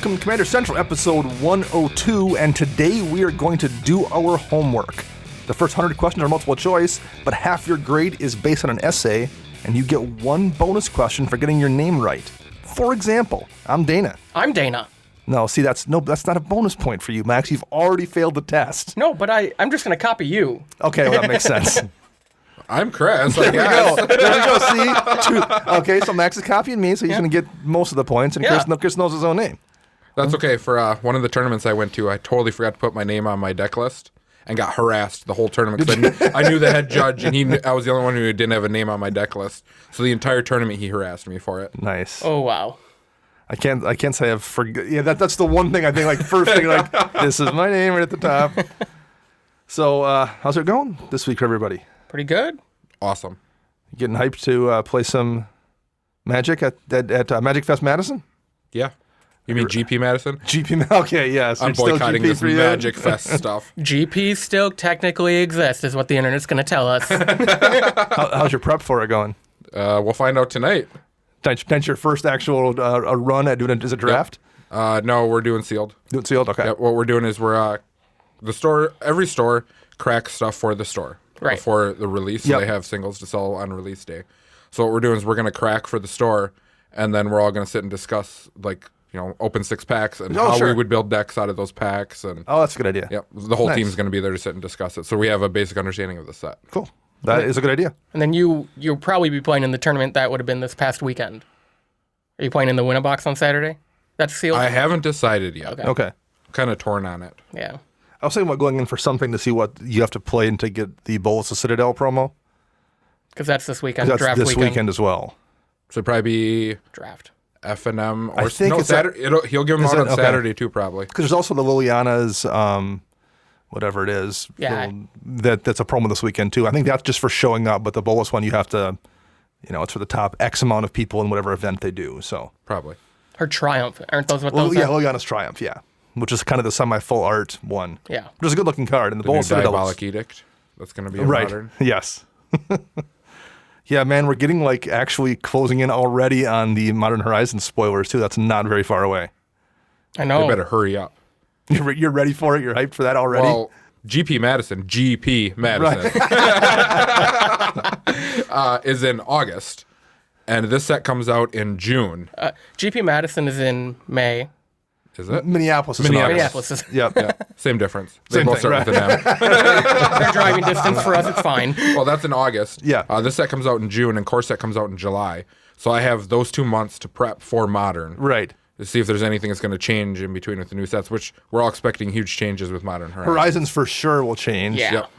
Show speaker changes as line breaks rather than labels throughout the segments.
Welcome to Commander Central, episode 102, and today we are going to do our homework. The first 100 questions are multiple choice, but half your grade is based on an essay, and you get one bonus question for getting your name right. For example, I'm Dana.
I'm Dana.
No, see, that's not a bonus point for you, Max. You've already failed the test.
No, but I'm just going to copy you.
Okay, well, that makes sense.
I'm Chris.
There we go. There we go. See? Okay, so Max is copying me, so he's going to get most of the points, and Chris knows his own name.
That's okay. For one of the tournaments I went to, I totally forgot to put my name on my deck list and got harassed the whole tournament. 'Cause I knew the head judge, and I was the only one who didn't have a name on my deck list. So the entire tournament, he harassed me for it.
Nice.
Oh, wow.
I can't say I've forgot. Yeah, that's the one thing I think, like, first thing, like, this is my name right at the top. So, how's it going this week for everybody?
Pretty good.
Awesome.
You getting hyped to play some Magic at Magic Fest Madison?
Yeah. You mean GP Madison?
GP, okay, yes.
I'm boycotting this Magic Fest stuff.
GP still technically exists, is what the internet's going to tell us.
How's your prep for it going?
We'll find out tonight.
That's your first actual a run at doing it. Is it draft?
Yep. No, we're doing sealed.
Doing sealed? Okay.
Yep, what we're doing is every store cracks stuff for the store.
Right.
Before the release, so they have singles to sell on release day. So what we're doing is we're going to crack for the store, and then we're all going to sit and discuss, like, open 6 packs and how we would build decks out of those packs. And
that's a good idea.
Yep, the whole team's going to be there to sit and discuss it. So we have a basic understanding of the set.
Cool. That is a good idea.
And then you'll probably be playing in the tournament that would have been this past weekend. Are you playing in the Winnabox on Saturday? That's sealed?
I haven't decided yet.
Okay.
I'm kind of torn on it.
Yeah.
I was thinking about going in for something to see what you have to play and to get the Bolas of Citadel promo.
Because that's this weekend.
That's
draft
this weekend as well.
So it'd probably be
Draft.
F&M.
I think it's
Saturday. He'll give them out on Saturday too, probably.
Because there's also the Liliana's, whatever it is.
Yeah.
That's a promo this weekend too. I think that's just for showing up, but the Bolas one you have to, it's for the top X amount of people in whatever event they do. So
probably.
Her Triumph. Aren't those what those are?
Liliana's Triumph, yeah. Which is kind of the semi-full art one.
Yeah.
Which is a good-looking card. And the Bolas Citadel.
Diabolic Edict. That's going to be a
right.
modern.
Yes. Yeah, man, we're getting actually closing in already on the Modern Horizons spoilers too. That's not very far away.
I know.
They better hurry up.
You're ready for it? You're hyped for that already?
Well, GP Madison is in August, and this set comes out in June.
GP Madison is in May.
Is it?
Minneapolis is
Minneapolis is.
Yep.
Yeah, same difference. They
Same
both
thing,
start with an M.
They're driving distance for us. It's fine.
Well, that's in August.
Yeah.
This set comes out in June, and core set comes out in July. So I have those 2 months to prep for Modern.
Right.
To see if there's anything that's going to change in between with the new sets, which we're all expecting huge changes with Modern Horizons.
Horizons for sure will change.
Yeah.
Yep.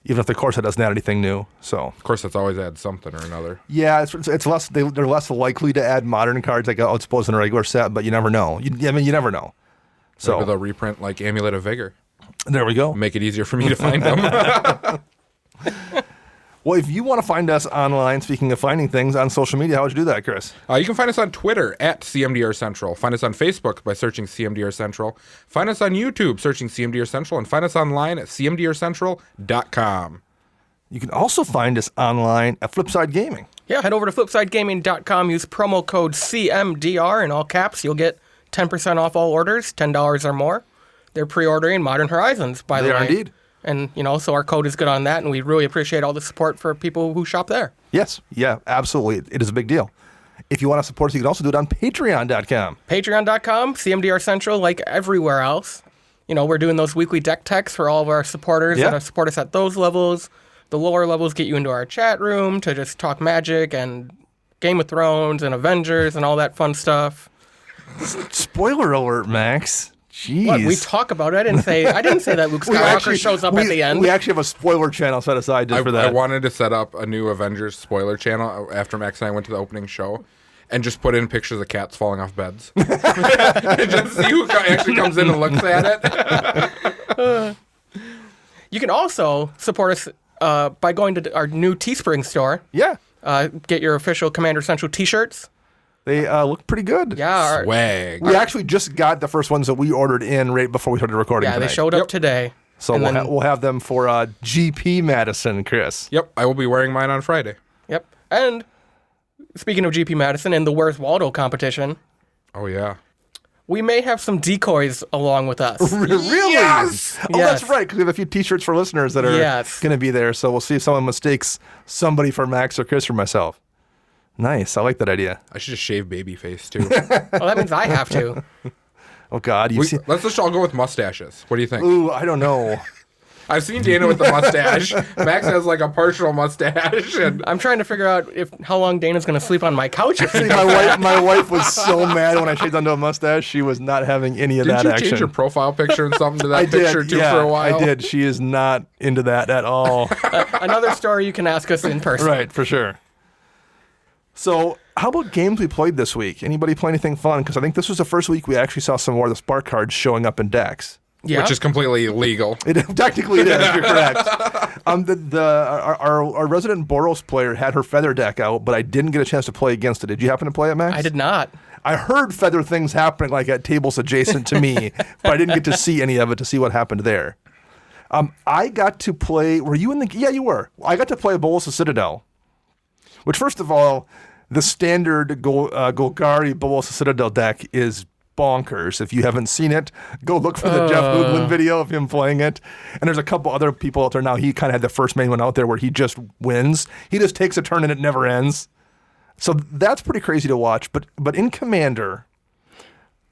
Even if the core set doesn't add anything new. So.
Of course, that's always add something or another.
Yeah, it's less. They're less likely to add modern cards like I suppose in a regular set, but you never know. You never know. So
Maybe they'll reprint like Amulet of Vigor.
There we go.
Make it easier for me to find them.
Well, if you want to find us online, speaking of finding things on social media, how would you do that, Chris?
You can find us on Twitter at CMDR Central. Find us on Facebook by searching CMDR Central. Find us on YouTube searching CMDR Central. And find us online at cmdrcentral.com.
You can also find us online at Flipside Gaming.
Yeah, head over to flipsidegaming.com. Use promo code CMDR in all caps. You'll get 10% off all orders, $10 or more. They're pre-ordering Modern Horizons, by the way.
They are indeed.
And, so our code is good on that, and we really appreciate all the support for people who shop there.
Yes. Yeah, absolutely. It is a big deal. If you want to support us, you can also do it on patreon.com.
Patreon.com, CMDR Central, like everywhere else. We're doing those weekly deck techs for all of our supporters that support us at those levels. The lower levels get you into our chat room to just talk Magic and Game of Thrones and Avengers and all that fun stuff.
Spoiler alert, Max. Jeez.
What, we talk about it. I didn't say that Luke Skywalker shows up at the end.
We actually have a spoiler channel set aside just for that.
I wanted to set up a new Avengers spoiler channel after Max and I went to the opening show and just put in pictures of cats falling off beds. And just see who actually comes in and looks at it.
You can also support us by going to our new Teespring store.
Yeah.
Get your official Commander Central t-shirts.
They look pretty good.
Yeah.
Swag.
We actually just got the first ones that we ordered in right before we started recording tonight.
They showed up today.
So we'll have them for GP Madison, Chris.
Yep, I will be wearing mine on Friday.
Yep. And speaking of GP Madison and the Where's Waldo competition.
Oh, yeah.
We may have some decoys along with us.
Really?
Yes!
Oh,
Yes.
that's right, because we have a few T-shirts for listeners that are
Yes.
going to be there, so we'll see if someone mistakes somebody for Max or Chris or myself. Nice. I like that idea.
I should just shave baby face too.
Well, that means I have to.
Oh, God.
Let's just all go with mustaches. What do you think?
Ooh, I don't know.
I've seen Dana with the mustache. Max has like a partial mustache. And
I'm trying to figure out how long Dana's going to sleep on my couch. If he
See, my wife was so mad when I shaved onto a mustache. She was not having any of
didn't
that
you
action.
change your profile picture and something to that
I
picture
did,
too
yeah,
for a while?
I did. She is not into that at all.
Another story you can ask us in person.
Right, for sure. So, how about games we played this week? Anybody play anything fun? Because I think this was the first week we actually saw some more of the Spark cards showing up in decks.
Yeah.
Which is completely illegal.
Technically, it is. You're correct. Our resident Boros player had her Feather deck out, but I didn't get a chance to play against it. Did you happen to play it, Max?
I did not.
I heard Feather things happening like at tables adjacent to me, but I didn't get to see any of it to see what happened there. I got to play. Were you in the? Yeah, you were. I got to play Bolas' Citadel, which, first of all, the standard Golgari Bolas' Citadel deck is bonkers. If you haven't seen it, go look for the Jeff Hoogland video of him playing it. And there's a couple other people out there now. He kind of had the first main one out there where he just wins. He just takes a turn and it never ends. So that's pretty crazy to watch. But in Commander,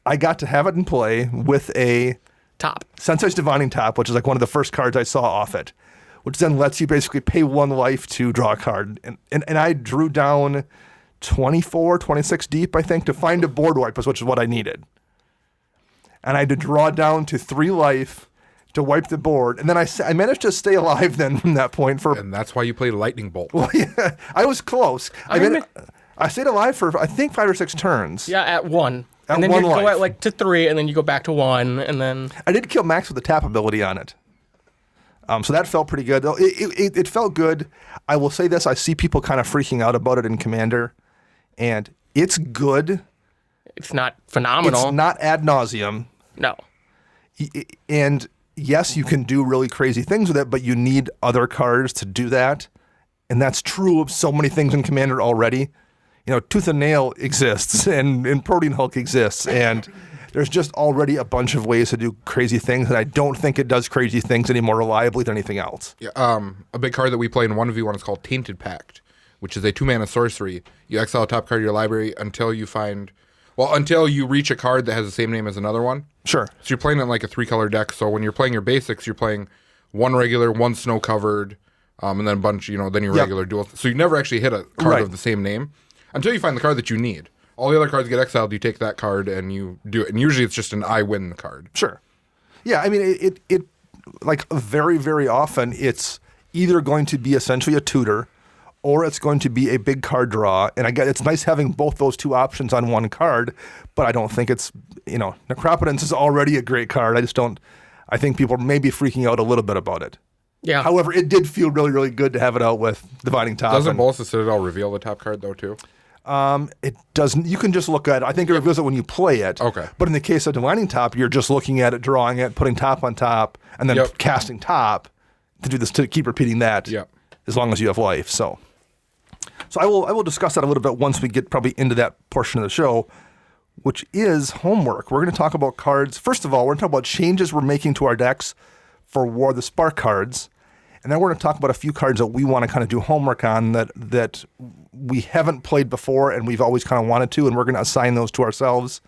I got to have it in play with a
Top.
Sensei's Divining Top, which is like one of the first cards I saw off it, which then lets you basically pay 1 life to draw a card. And I drew down 24, 26 deep, I think, to find a board wipe, which is what I needed. And I had to draw down to 3 life to wipe the board. And then I managed to stay alive then from that point for...
And that's why you play Lightning Bolt.
Well, yeah, I was close. I stayed alive for, I think, 5 or 6 turns.
Yeah, at 1.
At
and then
1
you
life.
go at like to 3, and then you go back to 1, and then...
I did kill Max with the tap ability on it. So that felt pretty good. It felt good. I will say this. I see people kind of freaking out about it in Commander. And it's good.
It's not phenomenal.
It's not ad nauseum.
No.
And yes, you can do really crazy things with it, but you need other cards to do that. And that's true of so many things in Commander already. You know, Tooth and Nail exists, and Protean Hulk exists, and there's just already a bunch of ways to do crazy things, and I don't think it does crazy things any more reliably than anything else.
Yeah, a big card that we play in 1v1 is called Tainted Pact, which is a 2-mana sorcery. You exile a top card of your library until you reach a card that has the same name as another one.
Sure.
So you're playing it in like a 3-color deck. So when you're playing your basics, you're playing 1 regular, 1 snow covered, and then a bunch, then your regular dual. So you never actually hit a card of the same name until you find the card that you need. All the other cards get exiled. You take that card and you do it. And usually it's just an I win card.
Sure. Yeah, I mean, it like very, very often it's either going to be essentially a tutor or it's going to be a big card draw. And I get it's nice having both those 2 options on 1 card, but I don't think it's, Necropotence is already a great card. I think people may be freaking out a little bit about it.
Yeah.
However, it did feel really, really good to have it out with Dividing Top.
Doesn't Bolas' Citadel reveal the top card though too?
It doesn't. You can just look at it. I think it reveals it when you play it.
Okay.
But in the case of Divining Top, you're just looking at it, drawing it, putting top on top, and then casting top to do this, to keep repeating that as long as you have life. So I will discuss that a little bit once we get probably into that portion of the show, which is homework. We're going to talk about cards. First of all, we're going to talk about changes we're making to our decks for War of the Spark cards. And then we're going to talk about a few cards that we want to kind of do homework on that we haven't played before and we've always kind of wanted to, and we're going to assign those to ourselves.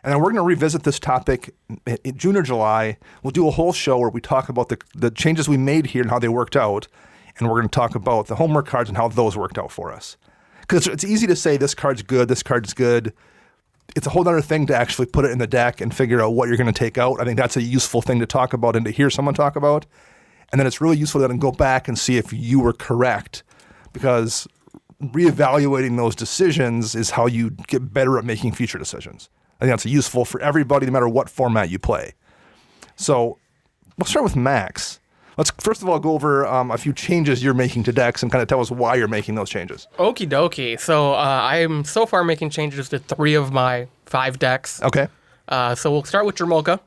And then we're going to revisit this topic in June or July. We'll do a whole show where we talk about the changes we made here and how they worked out. And we're going to talk about the homework cards and how those worked out for us. Because it's easy to say this card's good, this card's good. It's a whole other thing to actually put it in the deck and figure out what you're going to take out. I think that's a useful thing to talk about and to hear someone talk about. And then it's really useful to then go back and see if you were correct, because reevaluating those decisions is how you get better at making future decisions. I think that's useful for everybody, no matter what format you play. So we'll start with Max. Let's first of all go over a few changes you're making to decks and kind of tell us why you're making those changes.
Okie dokie. So I'm so far making changes to 3 of my 5 decks.
Okay.
So we'll start with Jermolka.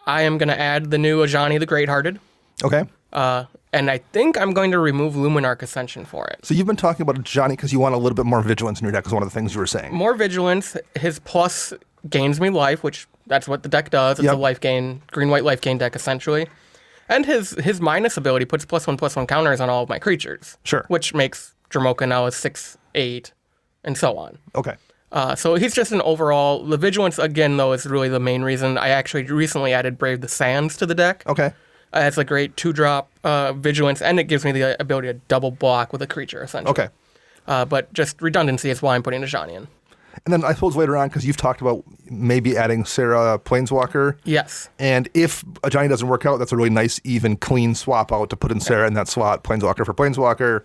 I am going to add the new Ajani the Greathearted.
Okay.
And I think I'm going to remove Luminarch Ascension for it.
So you've been talking about Johnny because you want a little bit more vigilance in your deck is one of the things you were saying.
More vigilance. His plus gains me life, which that's what the deck does. It's
Yep.
a life gain, green-white life gain deck, essentially. And his minus ability puts +1/+1 counters on all of my creatures.
Sure.
Which makes Dromoka now a 6/8, and so on.
Okay.
So he's just an overall... The Vigilance, again, though, is really the main reason. I actually recently added Brave the Sands to the deck.
Okay.
It's a great 2-drop Vigilance, and it gives me the ability to double block with a creature, essentially.
Okay.
But just redundancy is why I'm putting Ajani in.
And then I suppose later on, because you've talked about maybe adding Sarah Planeswalker.
Yes.
And if Ajani doesn't work out, that's a really nice, even, clean swap out to put in Sarah in that slot, Planeswalker for Planeswalker.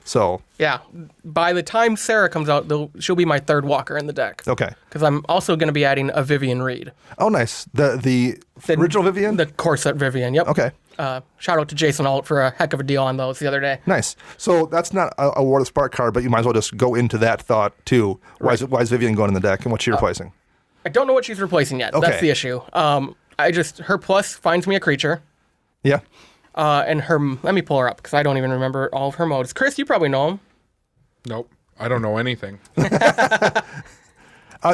So,
Yeah. By the time Sarah comes out, she'll be my third walker in the deck.
okay.
Because I'm also going to be adding a Vivian Reed.
Oh, nice. The original Vivian?
The Corset Vivian, yep.
Okay.
Shout out to Jason Alt for a heck of a deal on those the other day.
Nice. So that's not a War of the Spark card, but you might as well just go into that thought, too. Why is Vivian going in the deck, and what's she replacing?
I don't know what she's replacing yet.
Okay.
That's the issue. Her plus finds me a creature.
Yeah.
And let me pull her up because I don't even remember all of her modes. Chris, you probably know them.
Nope. I don't know anything.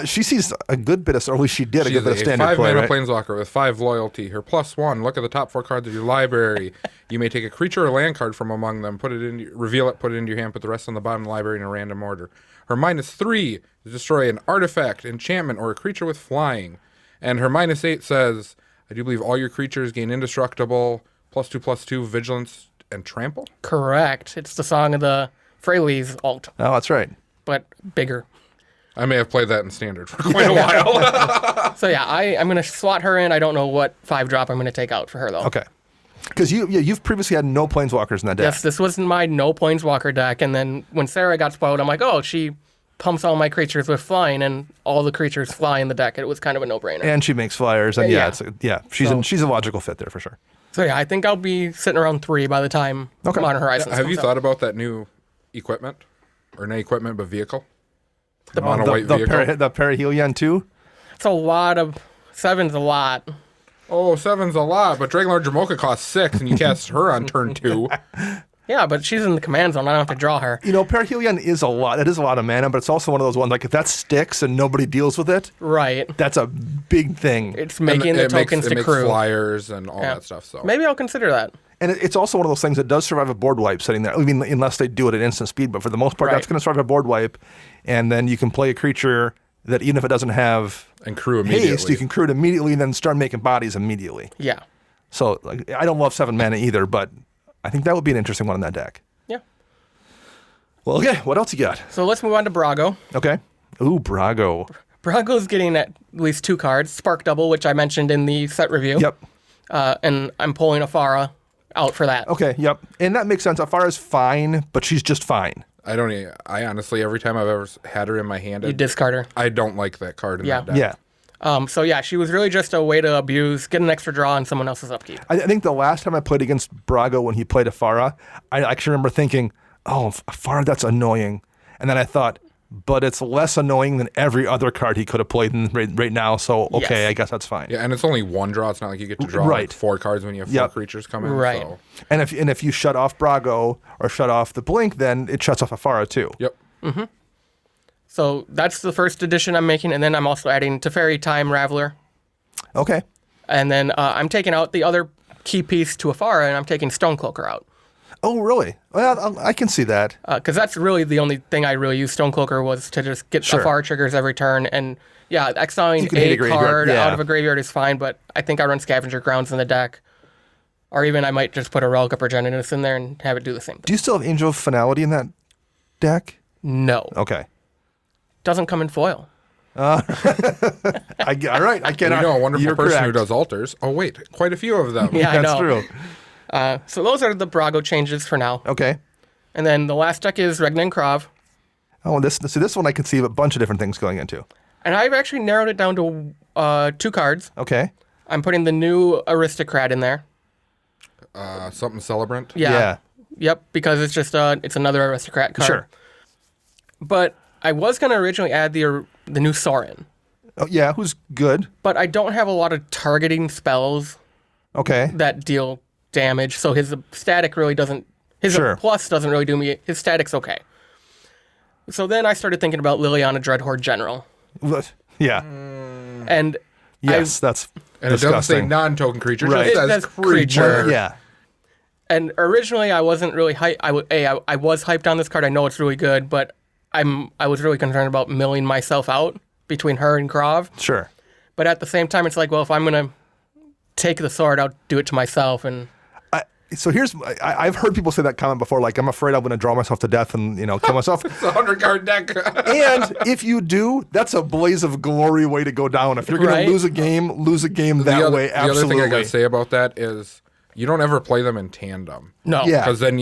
She sees a good bit of, or at least she did a good bit of standard
5
play,
mana
right?
planeswalker with 5 loyalty. Her +1. Look at the top 4 cards of your library. You may take a creature or land card from among them, reveal it, put it into your hand, put the rest on the bottom of the library in a random order. Her -3 is destroy an artifact, enchantment, or a creature with flying. And her -8 says, I do believe all your creatures gain indestructible, +2/+2, vigilance, and trample.
Correct. It's the song of the Freyleys alt,
Oh, that's right.
but bigger.
I may have played that in standard for quite a while.
So yeah, I'm going to slot her in. I don't know what 5-drop I'm going to take out for her, though.
Okay. Because you've previously had no Planeswalkers in that deck.
Yes, this was my no Planeswalker deck, and then when Sarah got spoiled, I'm like, oh, she pumps all my creatures with flying, and all the creatures fly in the deck. It was kind of a no-brainer.
And she makes flyers, and
Yeah.
she's a logical fit there for sure.
So yeah, I think I'll be sitting around 3 by the time Modern Horizons
Have you
comes
thought
out.
about that new equipment? Or not equipment, but vehicle?
The
mono-white vehicle?
the Perihelion too?
It's a lot of... 7's a lot.
Oh, 7's a lot, but Dragonlord Jamoka costs 6, and you cast her on turn 2.
Yeah, but she's in the command zone. I don't have to draw her.
You know, Perihelion is a lot. It is a lot of mana, but it's also one of those ones, like, if that sticks and nobody deals with it,
Right.
that's a big thing.
It's making the tokens to
makes
crew.
flyers and all
Yeah.
that stuff. So
Maybe I'll consider that.
And it's also one of those things that does survive a board wipe sitting there. I mean, unless they do it at instant speed, but for the most part,
Right.
that's going to survive a board wipe. And then you can play a creature that, even if it doesn't have
and crew immediately.
haste, you can crew it immediately and then start making bodies immediately.
Yeah.
So, like, I don't love 7 mana either, but I think that would be an interesting one in that deck.
Yeah.
Well, okay, what else you got?
So let's move on to Brago.
Okay. Ooh, Brago.
Brago's getting at least 2 cards. Spark Double, which I mentioned in the set review.
Yep.
And I'm pulling Afara out for that.
Okay, yep. And that makes sense. Afara's fine, but she's just fine.
I honestly, every time I've ever had her in my hand,
You discard her.
I don't like that card in
Yeah.
that deck.
Yeah.
So yeah, she was really just a way to abuse, get an extra draw on someone else's upkeep.
I think the last time I played against Brago when he played Afara, I actually remember thinking, oh, Afara, that's annoying. And then I thought, but it's less annoying than every other card he could have played right now, so okay,
Yes.
I guess that's fine.
Yeah, and it's only 1 draw. It's not like you get to draw
Right.
like 4 cards when you have 4
Yep.
creatures come in.
Right.
So.
And if you shut off Brago or shut off the Blink, then it shuts off Afara too.
Yep.
So that's the first edition I'm making, and then I'm also adding Teferi Time Raveler.
Okay.
And then I'm taking out the other key piece to Afara, and I'm taking Stonecloaker out.
Oh, really? Well, I can see that.
Because that's really the only thing I really used Stonecloaker was to just get
Sure.
Afara triggers every turn. And yeah, exiling
You can hit
a
a graveyard,
card
yeah.
out of a graveyard is fine, but I think I run Scavenger Grounds in the deck. Or even I might just put a Relic of Progenitus in there and have it do the same thing.
Do you still have Angel of Finality in that deck?
No.
Okay.
Doesn't come in foil.
All right. I
You
cannot.
know, a wonderful
You're
person who
correct.
does altars. Oh, wait, quite a few of them.
Yeah, I
That's
know.
true.
So those are the Brago changes for now.
Okay.
And then the last deck is Regnan Krav.
Oh, this one I can see a bunch of different things going into.
And I've actually narrowed it down to 2 cards.
Okay.
I'm putting the new Aristocrat in there.
Something celebrant.
Yeah. Yep, because it's just it's another Aristocrat card.
Sure.
But I was going to originally add the new Sorin.
Oh, yeah, who's good.
But I don't have a lot of targeting spells
Okay.
that deal damage, so his static really doesn't... His
Sure.
plus doesn't really do me... His static's okay. So then I started thinking about Liliana Dreadhorde General.
Yeah.
And
Yes, that's
And it doesn't say
disgusting.
non-token creature.
Right.
It just
It
says
says creature.
Yeah.
And originally, I wasn't really hyped. I was hyped on this card. I know it's really good, but I was really concerned about milling myself out between her and Krav.
Sure.
But at the same time, it's like, well, if I'm gonna take the sword, I'll do it to myself. And
So I've heard people say that comment before, like, I'm afraid I'm going to draw myself to death and, kill myself.
It's a 100-card deck.
And if you do, that's a blaze of glory way to go down. If you're going
Right.
to lose a game that way,
The
absolutely.
other thing I got to say about that is you don't ever play them in tandem.
no,
Yeah.
Because then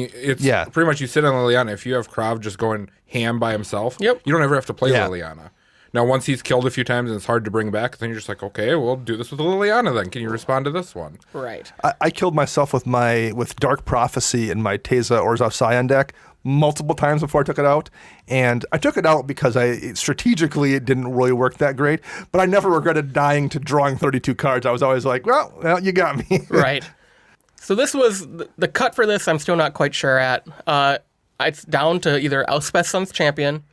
pretty much you sit on Liliana. If you have Krav just going ham by himself,
Yep.
you don't ever have to play
Yeah.
Liliana. Now, once he's killed a few times and it's hard to bring back, then you're just like, okay, we'll do this with Liliana then. Can you respond to this one?
right.
I killed myself with Dark Prophecy in my Teza Orzhov Scion deck multiple times before I took it out. And I took it out because strategically it didn't really work that great. But I never regretted dying to drawing 32 cards. I was always like, well, you got me.
Right. So this was the cut for this. I'm still not quite sure at. It's down to either Elspeth Sun's Champion,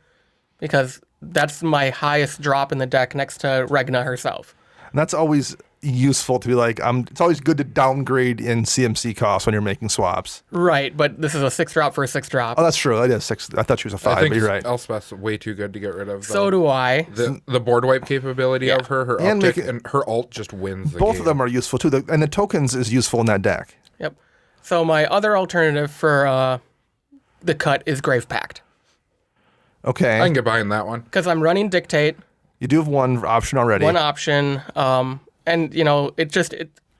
because that's my highest drop in the deck next to Regna herself.
And that's always useful to be like, it's always good to downgrade in CMC costs when you're making swaps.
Right, but this is a 6-drop for a 6-drop.
Oh, that's true. It is 6. I thought she was a 5,
I think
but you're right.
Elspeth's way too good to get rid of.
So do I.
The board wipe capability of her
And
uptick, and her ult just wins the
Both
game.
of them are useful too. And the tokens is useful in that deck.
Yep. So my other alternative for the cut is Grave Pact.
Okay.
I can get behind that one.
Because I'm running Dictate,
You do have one option already.
one option, and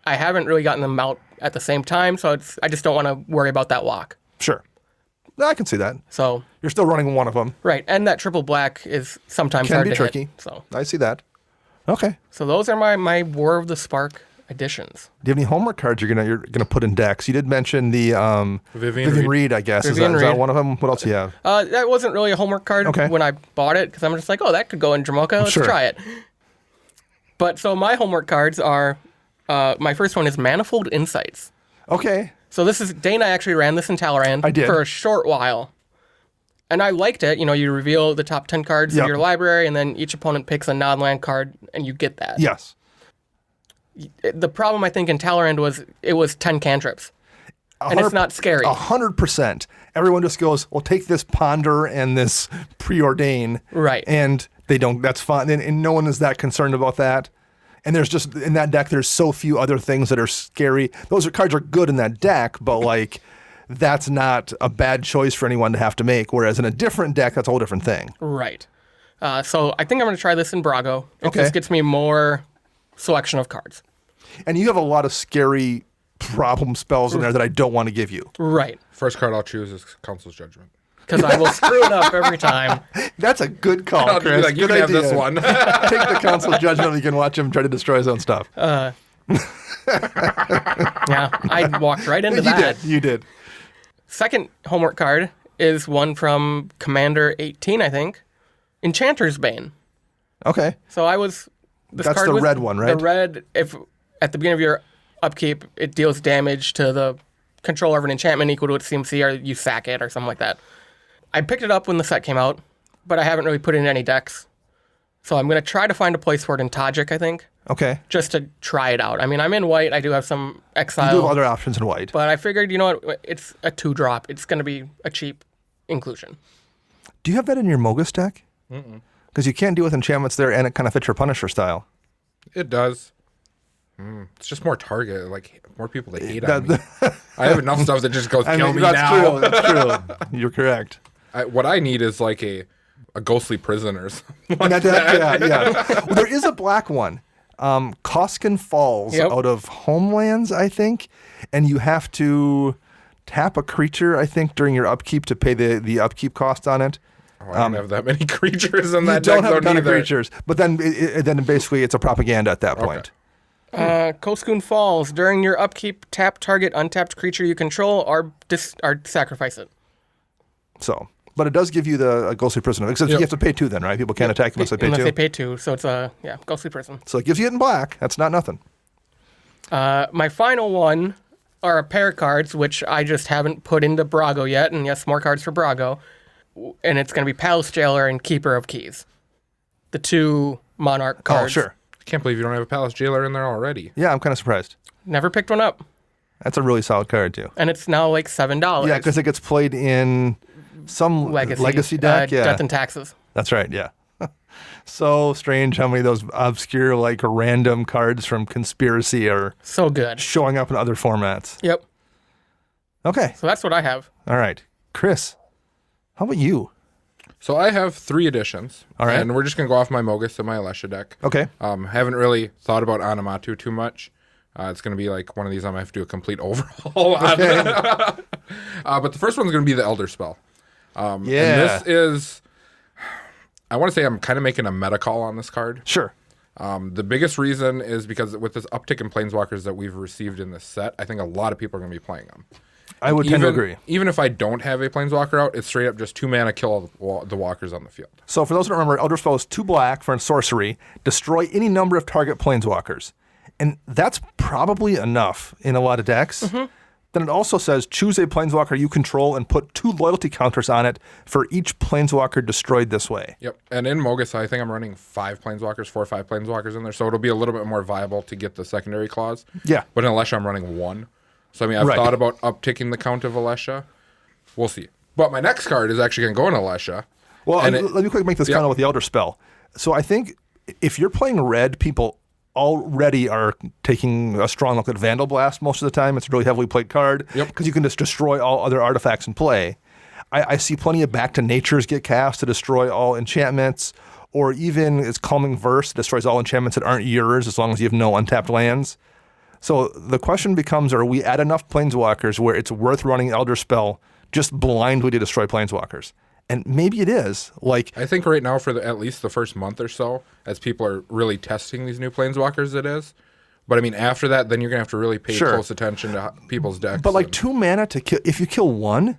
I haven't really gotten them out at the same time, so I just don't want to worry about that walk.
Sure. No, I can see that.
So
You're still running one of them.
right, and that triple black is sometimes
Can
hard
be
to
tricky.
hit. So
I see that. Okay.
those are my War of the Spark additions.
Do you have any homework cards you're gonna put in decks? You did mention the
Vivian
Reed, I guess.
Vivian
Is that
Reed.
one of them? What else do you have?
That wasn't really a homework card
Okay.
when I bought it, because I'm just like, oh, that could go in Jamoka. Let's
Sure.
try it. But so my homework cards are, my first one is Manifold Insights.
Okay.
So Dana actually ran this in Talrand
I did.
for a short while. And I liked it. You reveal the top 10 cards
Yep.
of your library, and then each opponent picks a non-land card, and you get that.
Yes.
The problem, I think, in Talrand was it was 10 cantrips. And it's not scary.
100%. Everyone just goes, well, take this ponder and this preordain.
Right.
And they don't, that's fine. And no one is that concerned about that. And there's just, in that deck, there's so few other things that are scary. Cards are good in that deck, but like, that's not a bad choice for anyone to have to make. Whereas in a different deck, that's a whole different thing.
Right. So I think I'm going to try this in Brago. It
Okay.
just gets me more selection of cards.
And you have a lot of scary problem spells in there that I don't want to give you.
Right.
First card I'll choose is Council's Judgment.
Because I will screw it up every time.
That's a good call,
I'll be
Chris.
like, you
Good
can have
idea.
this one.
Take the council's judgment. You can watch him try to destroy his own stuff.
Yeah, I walked right into
You
that.
did. You did.
Second homework card is one from Commander 18, I think. Enchanter's Bane.
Okay.
So I was... This
That's
card
the
was,
red one, right?
The red, if at the beginning of your upkeep, it deals damage to the controller of an enchantment equal to its CMC, or you sack it, or something like that. I picked it up when the set came out, but I haven't really put it in any decks. So I'm going to try to find a place for it in Tajik, I think,
Okay.
just to try it out. I mean, I'm in white. I do have some
You
exile.
do have other options in white.
But I figured, you know what, it's a 2-drop. It's going to be a cheap inclusion.
Do you have that in your Mogus deck? Because you can't deal with enchantments there, and it kind of fits your Punisher style.
It does. It's just more target, like more people to hate on me. I have enough stuff that just goes kill me
that's
now.
true. That's true. You're correct.
What I need is like a ghostly prisoners.
And yeah. Well, there is a black one. Koskin Falls
Yep.
out of Homelands, I think. And you have to tap a creature, I think, during your upkeep to pay the upkeep cost on it.
I don't have that many creatures in
You
that
don't
deck.
have a ton of
either.
creatures. But then then basically it's a propaganda at that point.
Koskun Falls. During your upkeep, tap target untapped creature you control or sacrifice it.
So, but it does give you the ghostly prisoner. Except you have to pay 2 then, right? People can't attack unless they pay 2.
Unless they pay 2. So it's Ghostly Prison.
So it gives you it in black. That's not nothing.
My final one are a pair of cards, which I just haven't put into Brago yet. And yes, more cards for Brago. And it's going to be Palace Jailer and Keeper of Keys. The 2 Monarch cards.
Oh, sure.
Can't believe you don't have a Palace Jailer in there already.
Yeah, I'm kind of surprised.
Never picked one up.
That's a really solid card, too.
And it's now like $7.
Yeah, because it gets played in some legacy deck. Yeah,
Death and Taxes.
That's right, yeah. So strange how many of those obscure, like, random cards from Conspiracy are
so good
showing up in other formats.
Yep.
Okay.
So that's what I have.
All right. Chris, how about you?
So I have 3 editions.
All right.
And we're just going to go off my Mogus and my Alesha deck.
Okay.
Haven't really thought about Anamatu too much. It's going to be like one of these I'm going to have to do a complete overhaul on.
Okay.
But the first one's going to be the Elder Spell.
Yeah.
And this is, I want to say I'm kind of making a meta call on this card.
Sure.
The biggest reason is because with this uptick in Planeswalkers that we've received in this set, I think a lot of people are going to be playing them.
I would tend to agree.
Even if I don't have a Planeswalker out, it's straight up just 2 mana, kill all the walkers on the field.
So for those who don't remember, Elder Spell is 2 black for a sorcery. Destroy any number of target Planeswalkers. And that's probably enough in a lot of decks. Mm-hmm. Then it also says, choose a Planeswalker you control and put 2 loyalty counters on it for each Planeswalker destroyed this way.
Yep. And in Mogus, I think I'm running 5 Planeswalkers, 4 or 5 Planeswalkers in there. So it'll be a little bit more viable to get the secondary clause.
Yeah.
But in Alesha, I'm running 1. So, I mean, I've thought about upticking the count of Alesha. We'll see. But my next card is actually going to go in Alesha.
Well, let me quickly make this comment with the Elder Spell. So I think if you're playing red, people already are taking a strong look at Vandal Blast most of the time. It's a really heavily played card because you can just destroy all other artifacts in play. I see plenty of Back to Natures get cast to destroy all enchantments, or even it's Calming Verse destroys all enchantments that aren't yours as long as you have no untapped lands. So the question becomes, are we at enough Planeswalkers where it's worth running Elder Spell just blindly to destroy Planeswalkers? And maybe it is. Like,
I think right now for at least the first month or so, as people are really testing these new Planeswalkers, it is. But I mean, after that, then you're going to have to really pay close attention to people's decks.
But like 2 mana to kill, if you kill 1,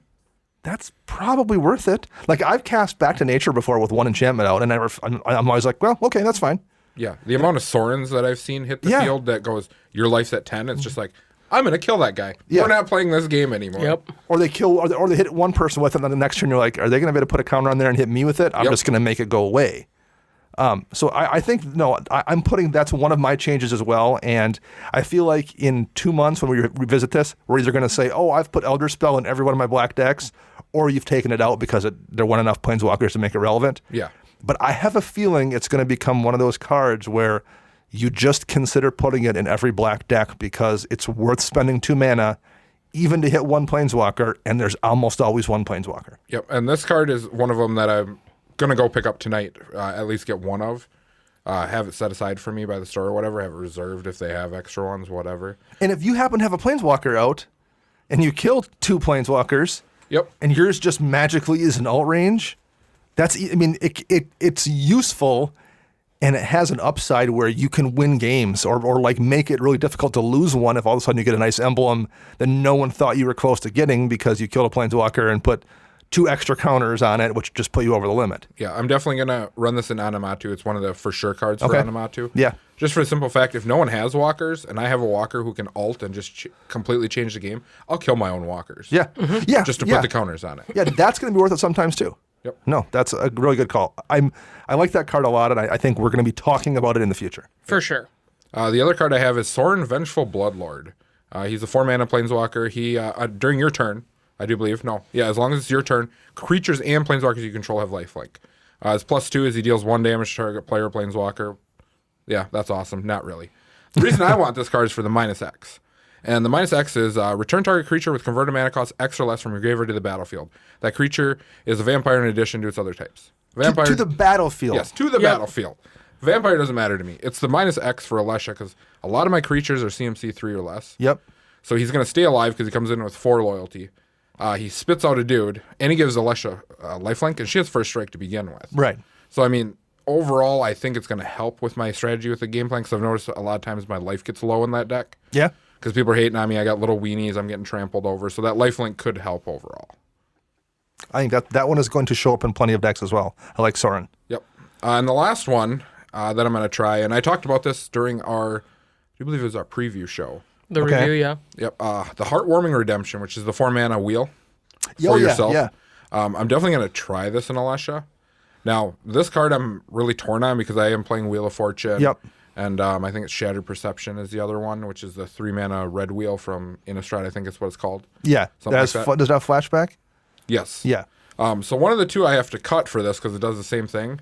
that's probably worth it. Like I've cast Back to Nature before with 1 enchantment out, and I'm always like, well, okay, that's fine.
Yeah, the amount of Sorens that I've seen hit the field that goes, your life's at 10, it's just like, I'm going to kill that guy. Yeah. We're not playing this game anymore.
Yep.
Or they kill, or they hit one person with it, and then the next turn you're like, are they going to be able to put a counter on there and hit me with it? I'm just going to make it go away. So I think, I'm putting, that's one of my changes as well. And I feel like in 2 months when we revisit this, we're either going to say, oh, I've put Elder Spell in every one of my black decks, or you've taken it out because there weren't enough Planeswalkers to make it relevant.
Yeah.
But I have a feeling it's going to become one of those cards where you just consider putting it in every black deck because it's worth spending 2 mana even to hit 1 Planeswalker, and there's almost always 1 Planeswalker.
Yep, and this card is one of them that I'm going to go pick up tonight, at least get one of. Have it set aside for me by the store or whatever, have it reserved if they have extra ones, whatever.
And if you happen to have a Planeswalker out and you kill 2 Planeswalkers, and yours just magically is an alt range, it's useful, and it has an upside where you can win games or like make it really difficult to lose one if all of a sudden you get a nice emblem that no one thought you were close to getting because you killed a Planeswalker and put 2 extra counters on it, which just put you over the limit.
Yeah, I'm definitely going to run this in Anamatu. It's one of the for sure cards for Anamatu.
Yeah.
Just for the simple fact, if no one has walkers and I have a walker who can ult and just completely change the game, I'll kill my own walkers.
Yeah. Mm-hmm. Yeah.
Just to put the counters on it.
Yeah, that's going to be worth it sometimes too.
Yep.
No, that's a really good call. I like that card a lot, and I think we're going to be talking about it in the future.
For sure.
The other card I have is Sorin Vengeful Bloodlord. He's a 4-mana Planeswalker. He during your turn, I do believe. No. Yeah, as long as it's your turn, creatures and Planeswalkers you control have lifelink. His +2 is he deals 1 damage to target player or Planeswalker. Yeah, that's awesome. Not really. The reason I want this card is for the -X. And the -X is return target creature with converted mana cost X or less from your graveyard to the battlefield. That creature is a vampire in addition to its other types. Vampire
to the battlefield.
Yes, to the battlefield. Vampire doesn't matter to me. It's the -X for Alesha because a lot of my creatures are CMC 3 or less.
Yep.
So he's going to stay alive because he comes in with 4 loyalty. He spits out a dude, and he gives Alesha lifelink, and she has first strike to begin with.
Right.
So, I mean, overall, I think it's going to help with my strategy with the game plan because I've noticed a lot of times my life gets low in that deck.
Yeah.
Because people are hating on me. I got little weenies. I'm getting trampled over. So that lifelink could help overall.
I think that one is going to show up in plenty of decks as well. I like Sorin.
Yep. And the last one that I'm going to try, and I talked about this during I do believe it was our preview show.
The review, yeah.
Yep. The Heartwarming Redemption, which is the 4-mana wheel
for yourself. Yeah.
I'm definitely going to try this in Alesha. Now, this card I'm really torn on because I am playing Wheel of Fortune.
Yep.
And I think it's Shattered Perception is the other one, which is the 3-mana red wheel from Innistrad, I think it's what it's called.
Yeah.
Something like that.
Does it have flashback?
Yes.
Yeah.
So one of the two I have to cut for this because it does the same thing.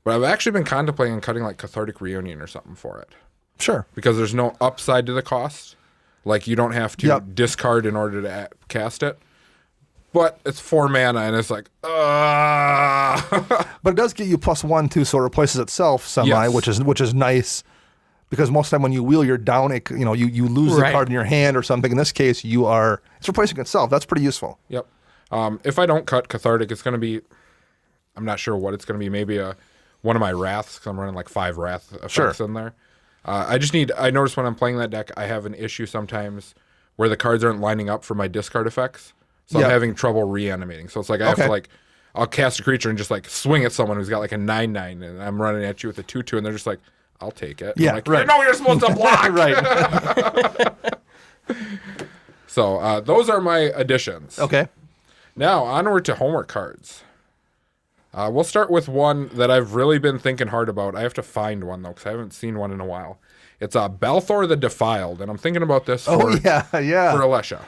But I've actually been contemplating cutting like Cathartic Reunion or something for it.
Sure.
Because there's no upside to the cost. Like you don't have to discard in order to cast it. But it's 4 mana and it's like,
But it does get you +1 too, so it replaces itself semi,
Yes.
which is nice. Because most of the time when you wheel, you're down. You lose the card in your hand or something. In this case, it's replacing itself. That's pretty useful.
Yep. If I don't cut Cathartic, it's going to be, I'm not sure what it's going to be. Maybe one of my Wraths, because I'm running like 5 Wrath effects in there. I notice when I'm playing that deck, I have an issue sometimes where the cards aren't lining up for my discard effects. So I'm having trouble reanimating. So it's like I have to I'll cast a creature and just like swing at someone who's got like a 9/9 and I'm running at you with a 2/2 and they're just like, I'll take it.
Yeah,
I'm like,
right.
No, you're supposed to block.
Right.
So those are my additions.
Okay.
Now, onward to homework cards. We'll start with one that I've really been thinking hard about. I have to find one, though, because I haven't seen one in a while. It's Balthor the Defiled, and I'm thinking about this for Alesha.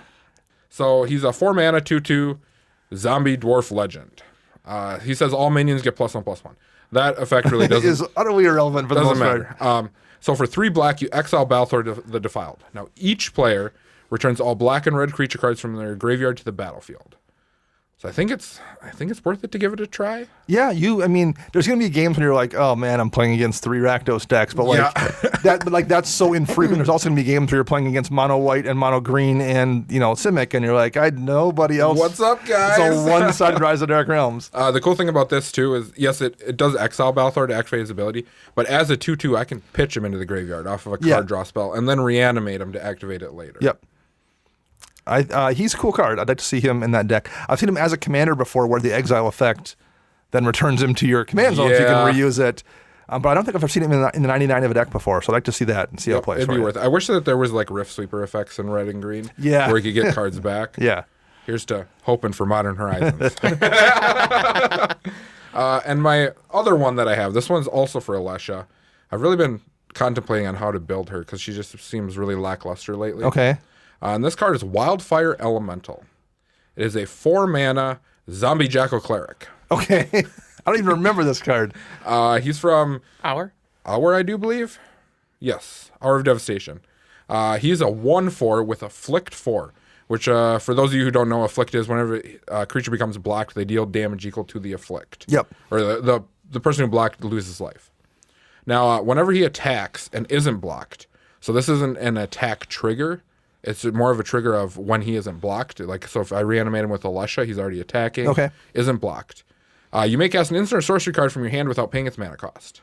So he's a 4-mana 2/2 zombie dwarf legend. He says all minions get +1/+1. That effect really doesn't...
is utterly irrelevant for the most
matter.
part.
So for 3 black, you exile Balthor the Defiled. Now, each player returns all black and red creature cards from their graveyard to the battlefield. So I think it's worth it to give it a try.
Yeah, there's gonna be games when you're like, oh man, I'm playing against 3 Rakdos decks, but that's so infrequent. There's also gonna be games where you're playing against mono white and mono green and Simic, and you're like, nobody else.
What's up, guys?
It's a one-sided Rise of Dark Realms.
The cool thing about this too is, yes, it does exile Balthor to activate his ability, but as a 2/2, I can pitch him into the graveyard off of a card draw spell and then reanimate him to activate it later.
Yep. He's a cool card. I'd like to see him in that deck. I've seen him as a commander before, where the exile effect then returns him to your command zone, so you can reuse it. But I don't think I've ever seen him in the 99 of a deck before, so I'd like to see that and see how it plays.
It'd be worth it. I wish that there was like Rift Sweeper effects in red and green, where you could get cards back.
Yeah.
Here's to hoping for Modern Horizons. And my other one that I have, this one's also for Alesha. I've really been contemplating on how to build her because she just seems really lackluster lately.
Okay.
And this card is Wildfire Elemental. It is a 4-mana zombie jackal cleric.
Okay. I don't even remember this card.
He's from
Hour,
I do believe. Yes, Hour of Devastation. He's a 1/4 with Afflict 4, which for those of you who don't know, Afflict is whenever a creature becomes blocked, they deal damage equal to the Afflict.
Yep.
Or the person who blocked loses life. Now, whenever he attacks and isn't blocked, so this isn't an attack trigger. It's more of a trigger of when he isn't blocked. Like, so if I reanimate him with Alesha, he's already attacking.
Okay.
Isn't blocked. You may cast an instant or sorcery card from your hand without paying its mana cost.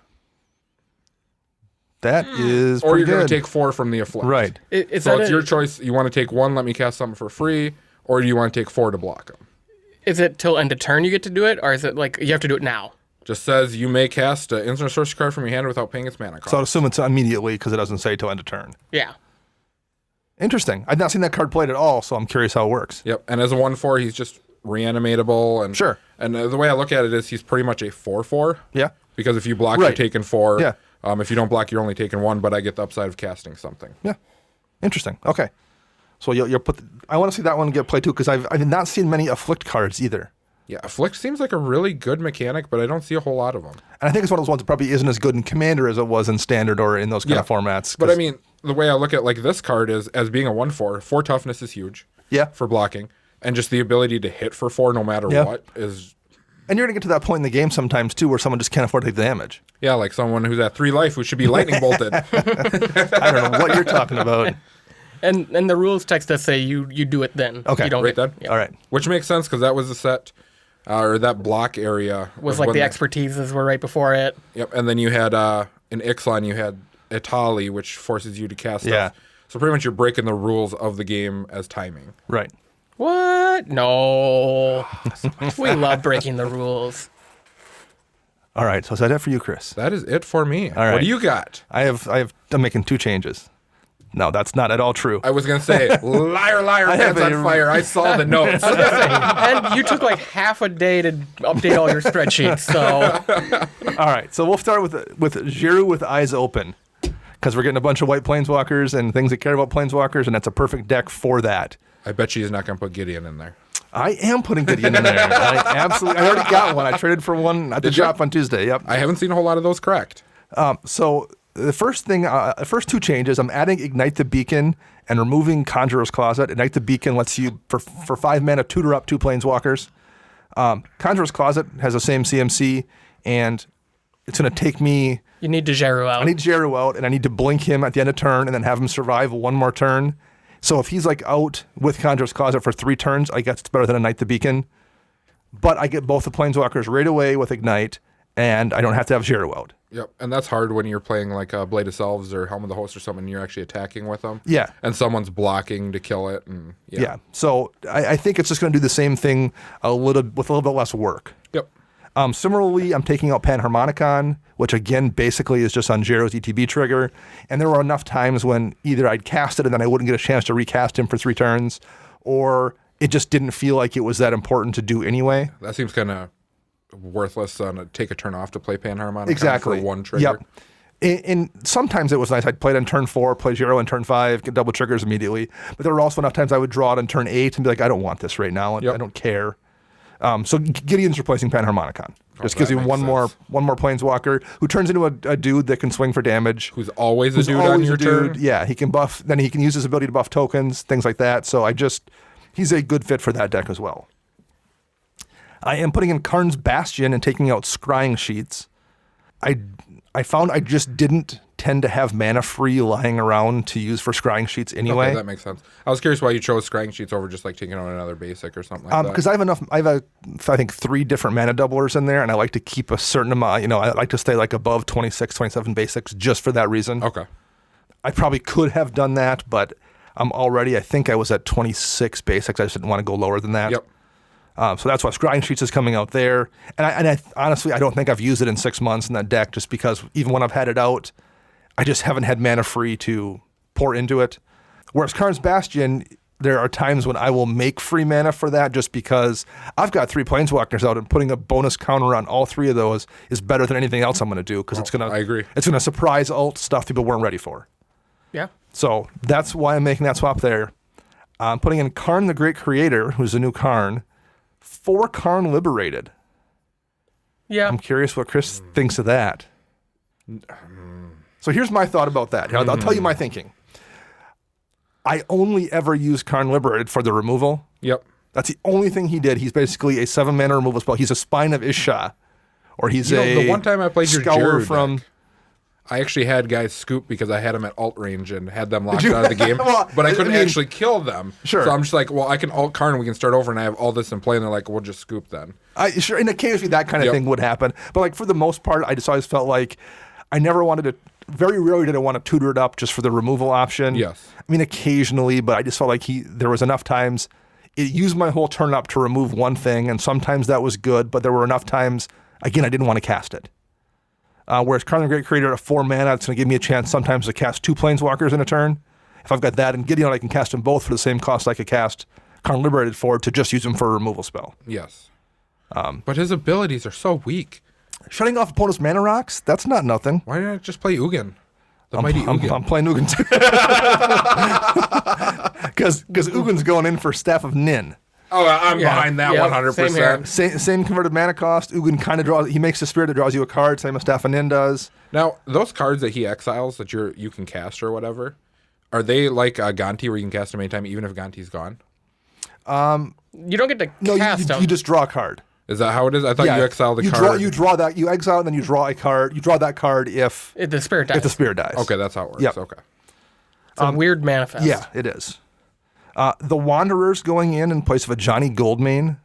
That is
Or
pretty
you're going
good.
to take 4 from the Afflict.
Right.
So it's your choice. You want to take 1, let me cast something for free, or do you want to take 4 to block him?
Is it till end of turn you get to do it, or is it like you have to do it now?
Just says you may cast an instant or sorcery card from your hand without paying its mana cost.
So I'd assume it's immediately because it doesn't say till end of turn.
Yeah.
Interesting. I've not seen that card played at all, so I'm curious how it works.
Yep. And as a 1/4, he's just reanimatable. And
Sure.
And the way I look at it is he's pretty much a 4/4.
Yeah.
Because if you block,
Right.
you're taking 4.
Yeah.
If you don't block, you're only taking 1, but I get the upside of casting something.
Yeah. Interesting. Okay. So you'll put. I want to see that one get played too because I've not seen many Afflict cards either.
Yeah, Afflict seems like a really good mechanic, but I don't see a whole lot of them.
And I think it's one of those ones that probably isn't as good in Commander as it was in Standard or in those kind of formats.
But I mean, the way I look at like this card is as being a 1/4, 4 toughness is huge.
Yeah.
For blocking, and just the ability to hit for 4 no matter what is.
And you're gonna get to that point in the game sometimes too, where someone just can't afford to take the damage.
Yeah, like someone who's at 3 life who should be lightning bolted.
I don't know what you're talking about.
And the rules text does say you do it then.
Okay.
You don't
Right
get,
then?
All right.
Which makes sense because that was the set, or that block area
Was
of
like
when
the expertises were right before it.
Yep, and then you had in Ixalan you had Etali, which forces you to cast
Yeah.
stuff. So pretty much you're breaking the rules of the game as timing.
Right.
What? No. We love breaking the rules.
All right. So is that it for you, Chris?
That is it for me. What
right.
do you got?
I'm making 2 changes. No, that's not at all true.
I was gonna say, liar, pants on fire. I saw the notes.
And you took like half a day to update all your spreadsheets. So
All right. So we'll start with Jiru with eyes open. because we're getting a bunch of white planeswalkers and things that care about planeswalkers, and that's a perfect deck for that.
I bet she's not going to put Gideon in there.
I am putting Gideon in there. I already got one. I traded for one at the shop on Tuesday. Yep.
I haven't seen a whole lot of those cracked.
So the first two changes, I'm adding Ignite the Beacon and removing Conjurer's Closet. Ignite the Beacon lets you, for 5 mana, tutor up 2 planeswalkers. Conjurer's Closet has the same CMC, and it's going to take me...
You need Dejaru out.
I need Dejaru out, and I need to blink him at the end of turn and then have him survive one more turn. So if he's like out with Conjurer's Closet for 3 turns, I guess it's better than Ignite the Beacon. But I get both the planeswalkers right away with Ignite, and I don't have to have Dejaru out.
Yep, and that's hard when you're playing like Blade of Selves or Helm of the Host or something, and you're actually attacking with them.
Yeah.
And someone's blocking to kill it. And
yeah. So I think it's just going to do the same thing with a little bit less work.
Yep.
Similarly, I'm taking out Panharmonicon, which again basically is just on Jaro's ETB trigger. And there were enough times when either I'd cast it and then I wouldn't get a chance to recast him for 3 turns, or it just didn't feel like it was that important to do anyway.
That seems kind of worthless on take a turn off to play Panharmonicon
exactly.
for 1 trigger.
Yep. And sometimes it was nice. I'd play it on turn 4, play Jaro on turn 5, get double triggers immediately. But there were also enough times I would draw it on turn 8 and be like, I don't want this right now. And I don't care. So Gideon's replacing Panharmonicon. Just gives you one more planeswalker who turns into a dude that can swing for damage.
Who's always a dude on your turn.
Yeah, he can buff. Then he can use his ability to buff tokens, things like that. So he's a good fit for that deck as well. I am putting in Karn's Bastion and taking out Scrying Sheets. I found I just didn't tend to have mana free lying around to use for Scrying Sheets anyway.
Okay, that makes sense. I was curious why you chose Scrying Sheets over just like taking out another basic or something like that.
Because I have I think 3 different mana doublers in there, and I like to keep a certain amount, I like to stay like above 26, 27 basics just for that reason.
Okay.
I probably could have done that, but I think I was at 26 basics. I just didn't want to go lower than that.
Yep.
So that's why Scrying Sheets is coming out there. And I honestly, I don't think I've used it in 6 months in that deck, just because even when I've had it out, I just haven't had mana free to pour into it. Whereas Karn's Bastion, there are times when I will make free mana for that just because I've got 3 planeswalkers out, and putting a bonus counter on all 3 of those is better than anything else I'm going to do, because
I agree.
It's going to surprise alt stuff people weren't ready for.
Yeah.
So that's why I'm making that swap there. I'm putting in Karn the Great Creator, who's a new Karn, for Karn Liberated.
Yeah.
I'm curious what Chris thinks of that. So here's my thought about that. I'll tell you my thinking. I only ever use Karn Liberated for the removal.
Yep.
That's the only thing he did. He's basically a 7 mana removal spell. He's a Spine of Isha, or he's
the one time I played your
Scour
Jaru
from.
deck, I actually had guys scoop because I had them at alt range and had them locked out of the game, but I couldn't actually kill them.
Sure.
So I'm just like, well, I can alt Karn and we can start over, and I have all this in play, and they're like, we'll just scoop then.
Sure, and occasionally that kind of thing would happen. But like for the most part, I just always felt like I never wanted to, very rarely did I want to tutor it up just for the removal option.
Yes.
I mean, occasionally, but I just felt like there was enough times, it used my whole turn up to remove one thing, and sometimes that was good, but there were enough times, again, I didn't want to cast it. Whereas Karn the Great Creator at 4 mana, it's going to give me a chance sometimes to cast 2 planeswalkers in a turn. If I've got that and Gideon, I can cast them both for the same cost I could cast Karn Liberated for, to just use them for a removal spell.
Yes. But his abilities are so weak.
Shutting off opponent's mana rocks, that's not nothing.
Why didn't I just play Ugin? Mighty Ugin.
I'm playing Ugin too. Because Ugin's going in for Staff of Nin.
Oh, I'm behind that 100%.
Same converted mana cost. Ugin kind of draws. He makes a spirit that draws you a card, same as Staff of Nin does.
Now, those cards that he exiles that you can cast or whatever, are they like Gonti where you can cast them anytime even if Gonti's gone?
You don't get to cast them.
You just draw a card.
Is that how it is? I thought you exile the card.
You draw that. You exile and then you draw a card. You draw that card if
the spirit dies.
If the spirit dies.
Okay, that's how it works.
Yep.
Okay.
It's a weird manifest.
Yeah, it is. The Wanderer's going in place of a Johnny Goldmane.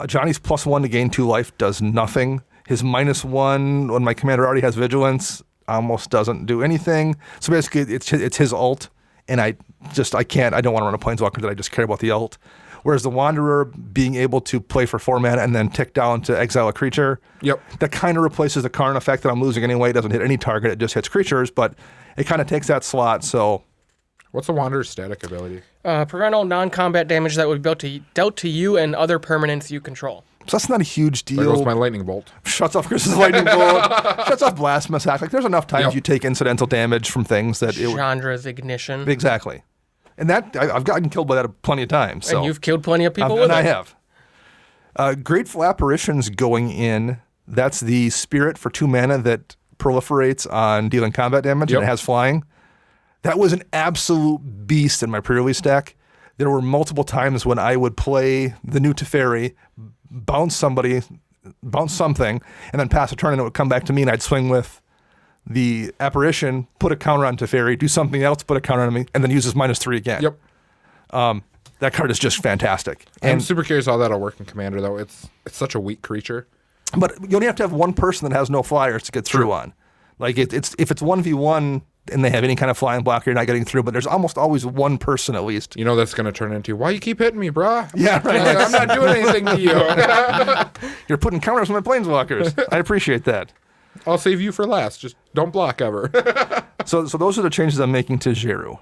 Johnny's +1 to gain 2 life does nothing. His -1 when my commander already has Vigilance almost doesn't do anything. So basically, it's his ult, and I don't want to run a Planeswalker that I just care about the ult. Whereas the Wanderer being able to play for 4 mana and then tick down to exile a creature, that kind of replaces the Karn effect that I'm losing anyway. It doesn't hit any target, it just hits creatures, but it kind of takes that slot, so...
What's the Wanderer's static ability?
Prevent all non-combat damage that would be dealt to you and other permanents you control.
So that's not a huge
There goes
deal.
my lightning bolt.
Shuts off Chris's lightning bolt. Shuts off blasphemous act. Like there's enough times
Yep.
you take incidental damage from things that it would,
Chandra's ignition.
exactly. And that I've gotten killed by that plenty of times. So
And you've killed plenty of people
and
with
I
it.
have. Grateful Apparitions going in. That's the spirit for 2 mana that proliferates on dealing combat damage,
Yep.
and it has flying. That was an absolute beast in my pre-release deck. There were multiple times when I would play the new Teferi, bounce something, and then pass a turn, and it would come back to me, and I'd swing with the Apparition, put a counter on Teferi, do something else, put a counter on me, and then use this -3 again.
Yep.
That card is just fantastic.
I'm
And
super curious how that'll work in Commander, though. It's such a weak creature.
But you only have to have one person that has no flyers to get through on. Like it's if it's 1v1 and they have any kind of flying block, you're not getting through. But there's almost always one person at least.
You know that's going to turn into, why you keep hitting me, brah?
Yeah, right.
Like, I'm not doing anything to you.
You're putting counters on my planeswalkers. I appreciate that.
I'll save you for last. Just don't block ever.
So those are the changes I'm making to Jeru.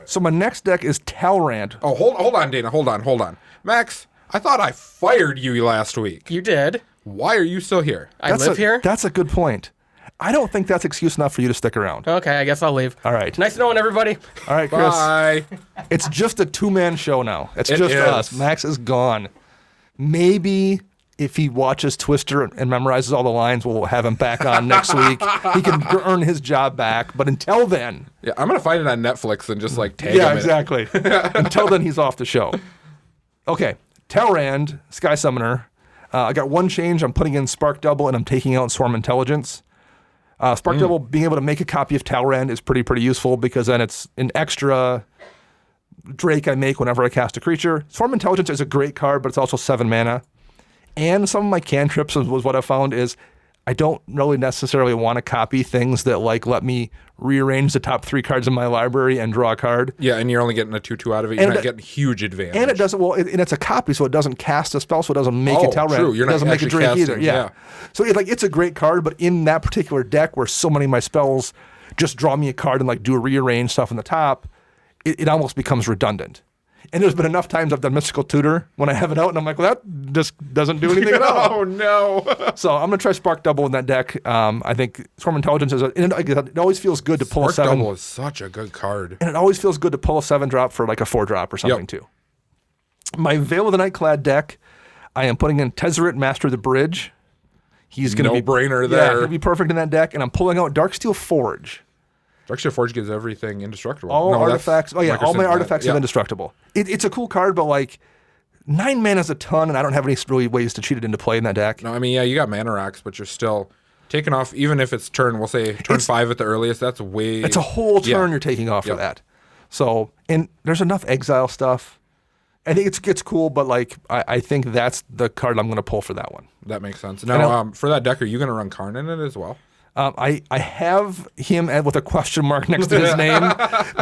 So my next deck is Talrand.
Oh, hold on, Dana. Hold on. Max, I thought I fired you last week.
You did.
Why are you still here?
I live here.
That's a good point. I don't think that's excuse enough for you to stick around.
Okay, I guess I'll leave.
All right.
Nice knowing everybody.
All right, Chris.
Bye.
It's just a 2-man show now. It's
It
just
is.
us. Max is gone. Maybe if he watches Twister and memorizes all the lines, we'll have him back on next week. He can earn his job back. But until then,
Yeah, I'm going to find it on Netflix and just like tag him in it.
exactly. Until then, he's off the show. Okay, Talrand, Sky Summoner. I got one change. I'm putting in Spark Double and I'm taking out Swarm Intelligence. Spark Double, being able to make a copy of Talrand is pretty useful because then it's an extra Drake I make whenever I cast a creature. Swarm Intelligence is a great card, but it's also 7 mana. And some of my cantrips was what I found is I don't really necessarily want to copy things that like let me rearrange the top 3 cards in my library and draw a card.
Yeah, and you're only getting a 2/2 out of it. You're
And
not
it-
getting huge advantage.
And it doesn't, and it's a copy, so it doesn't cast a spell, so it doesn't make a Talrand.
true. You're
it
not
doesn't make a
actually
Drake either.
casting,
Yeah.
yeah.
So it's a great card, but in that particular deck where so many of my spells just draw me a card and like do a rearrange stuff in the top, it almost becomes redundant. And there's been enough times I've done Mystical Tutor when I have it out, and I'm like, well, that just doesn't do anything at all.
Oh, no.
So I'm going to try Spark Double in that deck. I think Swarm Intelligence it always feels good to pull a
Spark
7.
Double is such a good card.
And it always feels good to pull a 7-drop for like a 4-drop or something too. My Veil of the Nightclad deck, I am putting in Tezzeret, Master of the Bridge. He's going to be
No-brainer
Yeah,
there.
he'll be perfect in that deck. And I'm pulling out Darksteel Forge.
Darksteel Forge gives everything indestructible.
All
No, that's
artifacts. Oh yeah, all my
Microsynth
artifacts
Land.
are indestructible. It's a cool card, but like 9 mana is a ton, and I don't have any really ways to cheat it into play in that deck.
No, I mean, yeah, you got mana racks, but you're still taking off, even if it's we'll say turn 5 at the earliest, that's way...
It's a whole turn
Yeah.
you're taking off for
Yep.
that. So, and there's enough exile stuff. I think it's cool, but like I think that's the card I'm going to pull for that one.
That makes sense.
I know.
Now, for that deck, are you going to run Karn in it as well?
I have him with a question mark next to his name,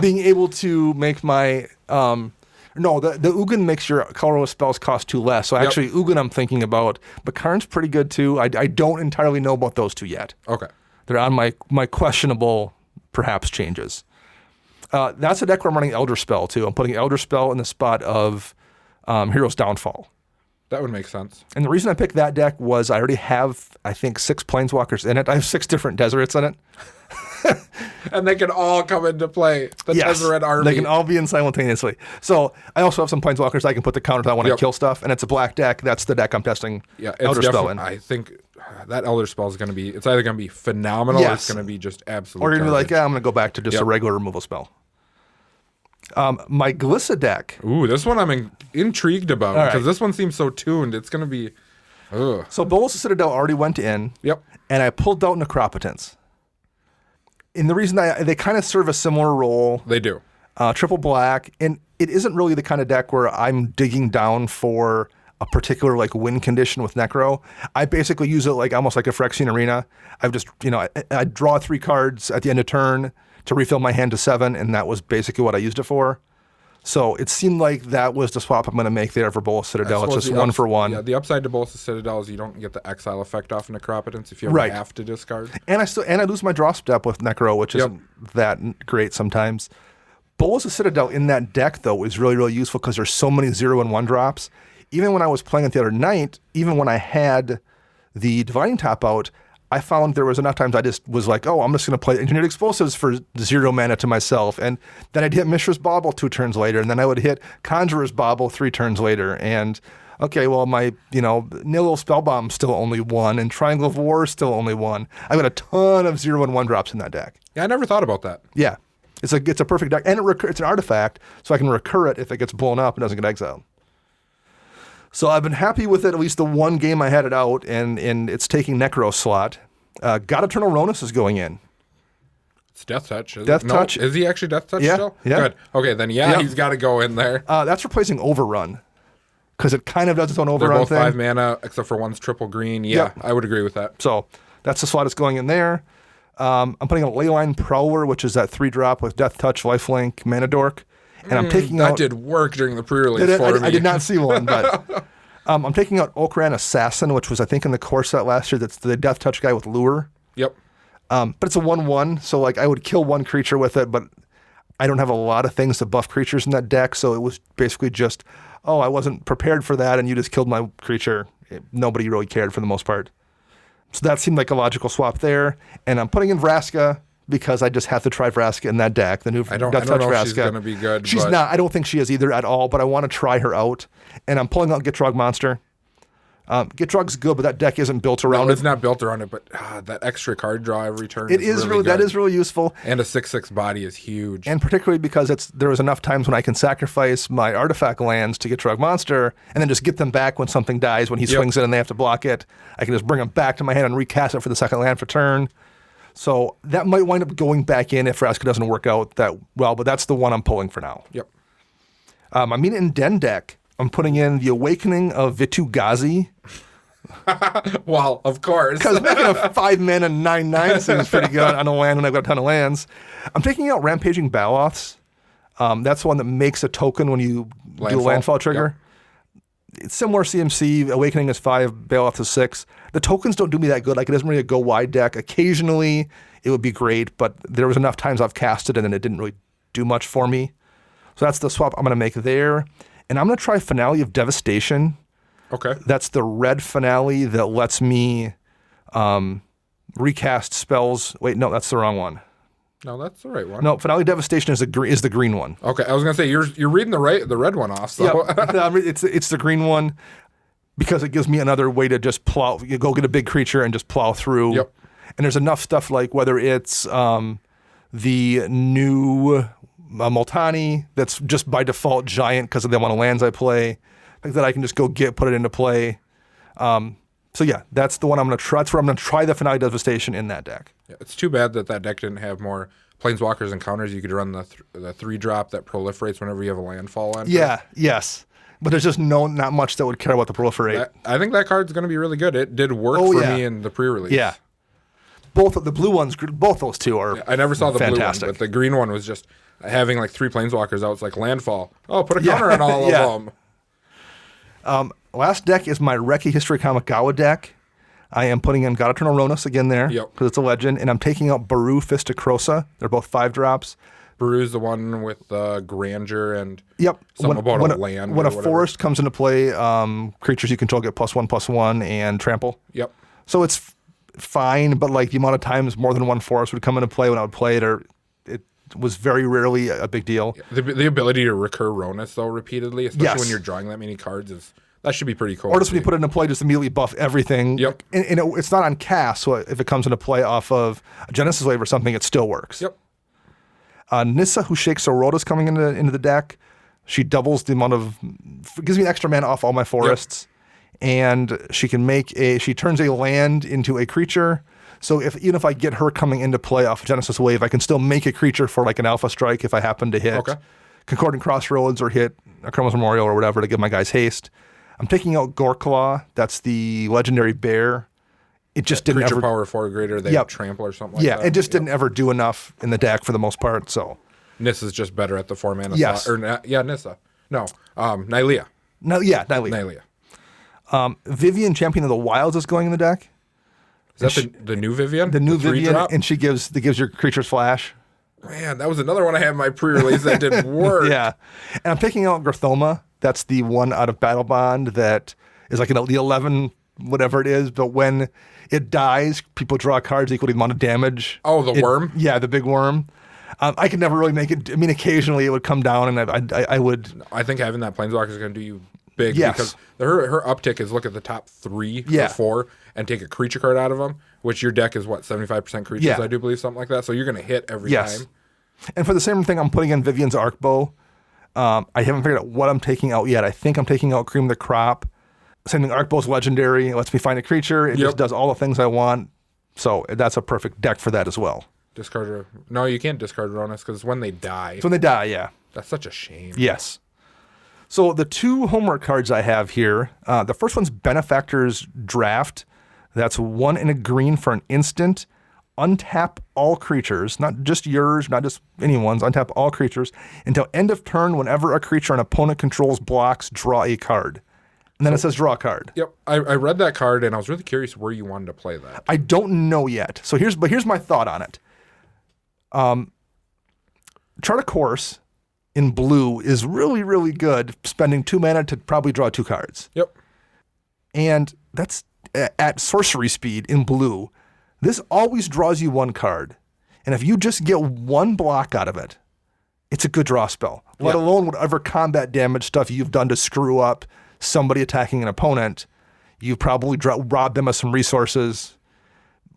being able to make my the Ugin makes your colorless spells cost 2 less. So actually, Ugin I'm thinking about, but Karn's pretty good too. I don't entirely know about those 2 yet.
Okay.
They're on my questionable perhaps changes. That's a deck where I'm running Elder Spell too. I'm putting Elder Spell in the spot of Hero's Downfall.
That would make sense.
And the reason I picked that deck was I already have, I think, 6 Planeswalkers in it. I have 6 different Deserts in it.
And they can all come into play. The Tezzeret army.
They can all be in simultaneously. So I also have some Planeswalkers I can put the counter to that when I
Yep.
kill stuff. And it's a black deck. That's the deck I'm testing
Yeah, it's
Elder Spell in.
I think that Elder Spell is going to be, it's either going to be phenomenal or
Yes.
it's going to be just absolute
Or you're going to be like,
garbage.
yeah, I'm going to go back to just a
Yep.
regular removal spell. My Glissa deck.
Ooh, this one I'm intrigued about
All
because
right.
this one seems so tuned. It's going to be, ugh.
So Bolas of Citadel already went in.
Yep.
And I pulled out Necropotence. And the reason they kind of serve a similar role,
They do.
triple black, and it isn't really the kind of deck where I'm digging down for a particular like win condition with Necro. I basically use it like almost like a Phyrexian Arena. I've just, I draw 3 cards at the end of turn to refill my hand to 7, and that was basically what I used it for. So it seemed like that was the swap I'm going to make there for Bolas Citadel. It's
suppose
just
the
1 for 1.
Yeah, the upside to both the Citadel is you don't get the exile effect off Necropotence if you ever
Right.
have to discard.
And I lose my draw step with Necro, which
Yep.
isn't that great sometimes. Bolas of Citadel in that deck, though, is really, really useful because there's so many 0 and 1 drops. even when I was playing it the other night, even when I had the Divining Top out, I found there was enough times I just was like, oh, I'm just going to play Engineered Explosives for 0 mana to myself. And then I'd hit Mishra's Bauble 2 turns later, and then I would hit Conjurer's Bauble 3 turns later. And, okay, well, my, Nihil Spellbomb still only 1, and Triangle of War is still only 1. I've got a ton of 0 and 1 drops in that deck.
Yeah, I never thought about that.
Yeah. It's a perfect deck. And it's an artifact, so I can recur it if it gets blown up and doesn't get exiled. So I've been happy with it, at least the one game I had it out, and it's taking Necro slot. God Eternal Ronus is going in.
It's Death Touch.
Touch.
Is he actually Death Touch
Yeah,
still?
yeah.
Good. Okay, then he's got to go in there.
That's replacing Overrun, because it kind of does its own
They're
Overrun
both
thing.
5 mana, except for one's triple green. Yeah,
Yep.
I would agree with that.
So that's the slot that's going in there. I'm putting a Leyline Prowler, which is that 3-drop with Death Touch, Lifelink, Mana Dork. And I'm taking
That
out...
did work during the pre-release for me.
I did not see one, but... I'm taking out Okran Assassin, which was, I think, in the core set last year. That's the Death Touch guy with Lure.
Yep.
But it's a 1/1, so I would kill one creature with it, but I don't have a lot of things to buff creatures in that deck, so it was basically just, I wasn't prepared for that, and you just killed my creature. Nobody really cared for the most part. So that seemed like a logical swap there. And I'm putting in Vraska because I just have to try Vraska in that deck. The new
I don't
Death Touch
know
Vraska.
if she's going to be good.
She's
but
not. I don't think she is either at all, but I want to try her out. And I'm pulling out Gitrog Monster. Gitrog's good, but that deck isn't built around
it's
it.
not built around it, but that extra card draw every turn
It is really
good.
that is really useful.
And a 6/6 body is huge.
And particularly because there was enough times when I can sacrifice my artifact lands to Gitrog Monster and then just get them back when something dies, when he swings in and they have to block it. I can just bring them back to my hand and recast it for the second land for turn. So that might wind up going back in if Vraska doesn't work out that well, but that's the one I'm pulling for now.
Yep.
I mean, in Den deck, I'm putting in the Awakening of Vitu-Ghazi.
Well, of course.
Because making a 5-mana 9/9 seems pretty good on a land when I've got a ton of lands. I'm taking out Rampaging Baloths. That's the one that makes a token when you do a landfall trigger. Yep. It's similar CMC. Awakening is 5, Baloth is 6. The tokens don't do me that good. It isn't really a go wide deck. Occasionally, it would be great, but there was enough times I've cast it and then it didn't really do much for me. So that's the swap I'm going to make there. And I'm going to try Finale of Devastation.
Okay.
That's the red finale that lets me recast spells. Wait, no, that's the wrong one.
No, that's the right one.
No, Finale Devastation is the green one.
Okay, I was gonna say you're reading the red one off. So
Yep. It's the green one because it gives me another way to just plow. You go get a big creature and just plow through.
Yep.
And there's enough stuff like whether it's the new Multani that's just by default giant because of the amount of lands I play. That I can just go put it into play. So yeah, that's the one I'm going to try. That's where I'm going to try the Finale Devastation in that deck.
Yeah, it's too bad that deck didn't have more Planeswalkers and counters. You could run the 3-drop that proliferates whenever you have a landfall on.
Yeah, yes. But there's just not much that would care about the proliferate.
I think that card's going to be really good. It did work me in the pre-release.
Yeah. Both of the blue ones, both those two are
I never saw the
fantastic.
blue one, but the green one was just having 3 Planeswalkers out. It's like landfall. Oh, put a counter on all of them.
Last deck is my Reki History Kamigawa deck. I am putting in God Eternal Ronus again there because it's a legend, and I'm taking out Baru Fist of Krosa. They're both 5-drops.
Baru's the one with grandeur and
When
something about a land.
When a forest comes into play, creatures you control get +1/+1 and trample.
Yep.
So it's fine, but the amount of times more than one forest would come into play when I would play it, or it was very rarely a big deal.
The ability to recur Ronus though repeatedly, especially when you're drawing that many cards, that should be pretty cool.
Or just when you put it into play, just immediately buff everything.
Yep.
And it's not on cast, so if it comes into play off of a Genesis Wave or something, it still works.
Yep.
Nissa, who shakes Oroda, is coming into the deck. She doubles the amount of, gives me an extra mana off all my forests, and she turns a land into a creature. So even if I get her coming into play off Genesis Wave, I can still make a creature for an Alpha Strike if I happen to hit Concordant Crossroads or hit a Chroma's Memorial or whatever to give my guys haste. I'm taking out Goreclaw. That's the legendary bear. It just didn't
creature
ever
power 4 greater than trample or something like that.
Yeah, it just didn't ever do enough in the deck for the most part. So
Nissa's just better at the 4-mana
Yes.
slot. Nissa. No, Nylea.
Nylea. Vivian, Champion of the Wilds, is going in the deck.
Is that the new Vivian?
The new Vivian,
3-drop?
and she gives your creatures flash.
Man, that was another one I had in my pre-release that didn't work.
Yeah. And I'm taking out Garthoma That's the one out of Battle Bond that is like the 11, whatever it is. But when it dies, people draw cards equal to the amount of damage.
Oh, the worm?
Yeah, the big worm. I could never really make it. I mean, occasionally it would come down, and I would.
I think having that Planeswalker is going to do you big.
Yes.
Because her uptick is look at the top 3
Yeah.
or 4 and take a creature card out of them, which your deck is, 75% creatures,
Yeah.
I do believe, something like that. So you're going to hit every
Yes.
time.
And for the same thing, I'm putting in Vivian's Arcbow. I haven't figured out what I'm taking out yet. I think I'm taking out Cream of the Crop. Same thing, Arcbow's legendary. It lets me find a creature. It just does all the things I want. So that's a perfect deck for that as well.
Discard. No, you can't discard Ronas because when they die.
So when they die, yeah.
That's such a shame.
Yes. So the 2 homework cards I have here, the first one's Benefactor's Draft. That's 1 and a green for an instant. Untap all creatures, not just yours, not just anyone's. Untap all creatures until end of turn. Whenever a creature an opponent controls blocks, draw a card. And then it says draw a card.
Yep. I read that card and I was really curious where you wanted to play that.
I don't know yet. So here's my thought on it. Chart a Course in blue is really, really good, spending 2 mana to probably draw 2 cards.
Yep.
And that's at sorcery speed in blue. This always draws you 1 card. And if you just get 1 block out of it, it's a good draw spell. Let alone whatever combat damage stuff you've done to screw up somebody attacking an opponent. You've probably robbed them of some resources,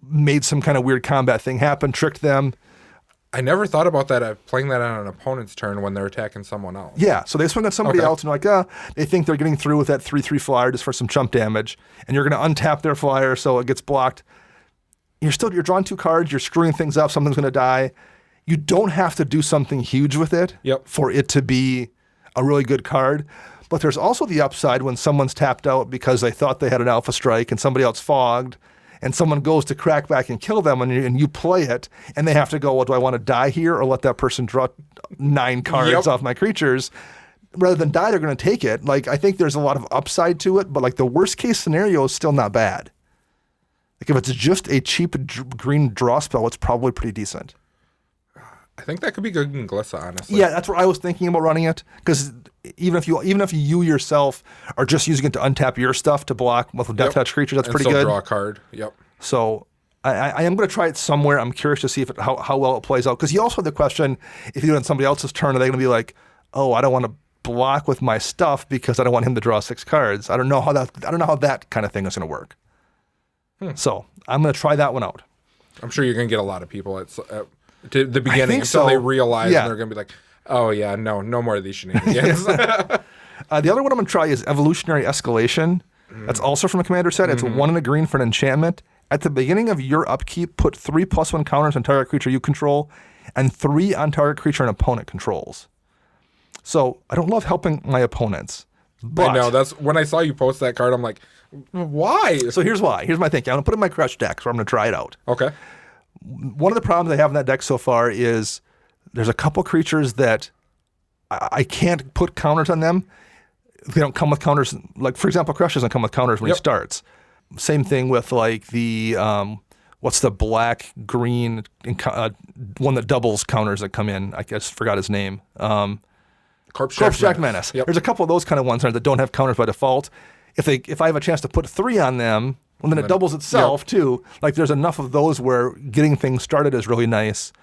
made some kind of weird combat thing happen, tricked them.
I never thought about that, playing that on an opponent's turn when they're attacking someone else.
Yeah, so they swing at somebody else and like, they think they're getting through with that 3/3 flyer just for some chump damage, and you're going to untap their flyer so it gets blocked. You're drawing 2 cards, you're screwing things up, something's going to die. You don't have to do something huge with it for it to be a really good card. But there's also the upside when someone's tapped out because they thought they had an Alpha Strike and somebody else fogged, and someone goes to crack back and kill them, and you play it, and they have to go, well, do I want to die here or let that person draw 9 cards off my creatures? Rather than die, they're going to take it. Like, I think there's a lot of upside to it, but like the worst case scenario is still not bad. Like if it's just a cheap green draw spell, it's probably pretty decent.
I think that could be good in Glissa, honestly.
Yeah, that's what I was thinking about running it, because even if you yourself are just using it to untap your stuff to block with Death Touch creatures, that's pretty good.
Draw a card. Yep.
So I am going to try it somewhere. I'm curious to see how well it plays out, because you also have the question: if you do it on somebody else's turn, are they going to be like, oh, I don't want to block with my stuff because I don't want him to draw 6 cards? I don't know how that kind of thing is going to work. So I'm going to try that one out.
I'm sure you're going to get a lot of people at to the beginning until they realize and they're going to be like, oh yeah, no more of these shenanigans.
The other one I'm going to try is Evolutionary Escalation. That's also from a commander set. It's 1 and a green for an enchantment. At the beginning of your upkeep, put 3+1 counters on target creature you control and 3 on target creature an opponent controls. So I don't love helping my opponents. But
I know, that's when I saw you post that card, I'm like, why?
So here's why. Here's my thinking. I'm going to put it in my Crush deck, so I'm going to try it out.
Okay.
One of the problems I have in that deck so far is there's a couple creatures that I can't put counters on them. They don't come with counters. Like, for example, Crush doesn't come with counters when he starts. Same thing with like the, what's the black, green, one that doubles counters that come in. I just forgot his name.
Corpsejack
Menace.
Yep.
There's a couple of those kind of ones that don't have counters by default. If I have a chance to put 3 on them, well, then it doubles itself too. Like there's enough of those where getting things started is really nice.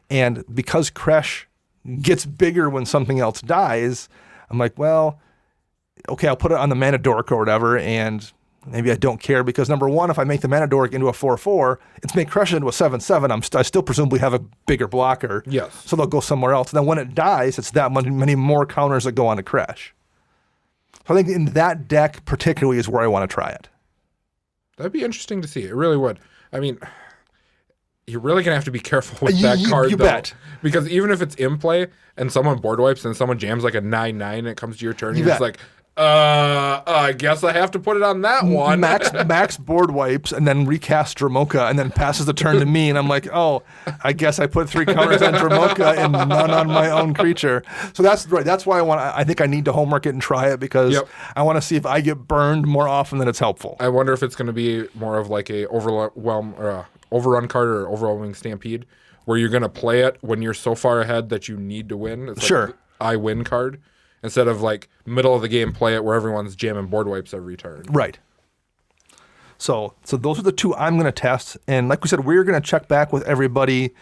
And because Kresh gets bigger when something else dies, I'm like, well, okay, I'll put it on the Mana Dork or whatever, and maybe I don't care because number one, if I make the Mana Dork into a 4/4, it's make Kresh into a 7/7. I still presumably have a bigger blocker.
Yes.
So they'll go somewhere else. And then when it dies, it's that many more counters that go on to Kresh. So I think in that deck particularly is where I want to try it.
That'd be interesting to see. It really would. I mean, you're really going to have to be careful with that card,
you
though.
Bet.
Because even if it's in play and someone board wipes and someone jams like a 9/9 and it comes to your turn, you're just like, I guess I have to put it on that one.
Max board wipes and then recast Dromoka and then passes the turn to me, and I'm like, oh, I guess I put 3 counters on Dromoka and none on my own creature. So that's right. That's why I think I need to homework it and try it, because I want to see if I get burned more often than it's helpful.
I wonder if it's going to be more of like a overrun card or overwhelming stampede, where you're going to play it when you're so far ahead that you need to win. It's like
sure.
I win card. instead of like middle of the game play it where everyone's jamming board wipes every turn.
Right. So those are the two I'm going to test. And like we said, we're going to check back with everybody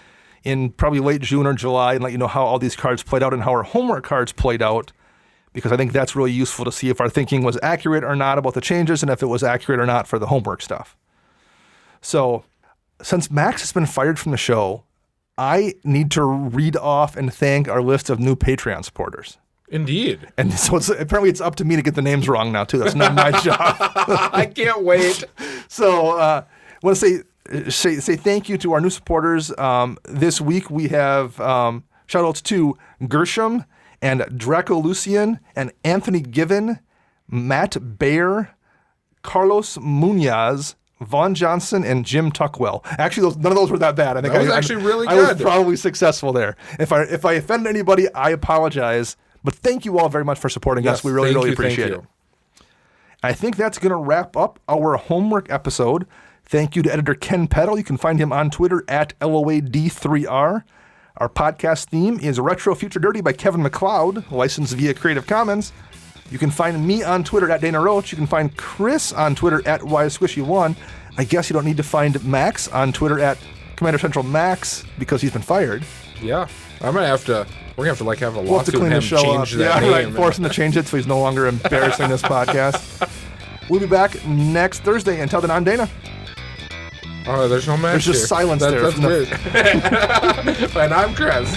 in probably late June or July and let you know how all these cards played out and how our homework cards played out, because I think that's really useful to see if our thinking was accurate or not about the changes and if it was accurate or not for the homework stuff. So since Max has been fired from the show, I need to read off and thank our list of new Patreon supporters.
Indeed.
And so apparently it's up to me to get the names wrong now, too. That's not my job.
I can't wait.
So I want to say thank you to our new supporters. This week we have shout-outs to Gershom and Draco Lucian and Anthony Given, Matt Baer, Carlos Munoz, Vaughn Johnson, and Jim Tuckwell. Actually, none of those were that bad. I think
that was actually really good.
I was probably successful there. If I offended anybody, I apologize. But thank you all very much for supporting us. We really appreciate it. I think that's going to wrap up our homework episode. Thank you to editor Ken Peddle. You can find him on Twitter at LOAD3R. Our podcast theme is Retro Future Dirty by Kevin MacLeod, licensed via Creative Commons. You can find me on Twitter at Dana Roach. You can find Chris on Twitter at YSquishy1. I guess you don't need to find Max on Twitter at Commander Central Max because he's been fired.
Yeah. We're going to have to like have a
we'll have to
lawsuit
clean
and
the show up.
change that name.
Right. Force him to change it so he's no longer embarrassing this podcast. We'll be back next Thursday. Until then, I'm Dana.
Oh, there's no match.
There's just
here.
silence there.
That's weird. And I'm Chris.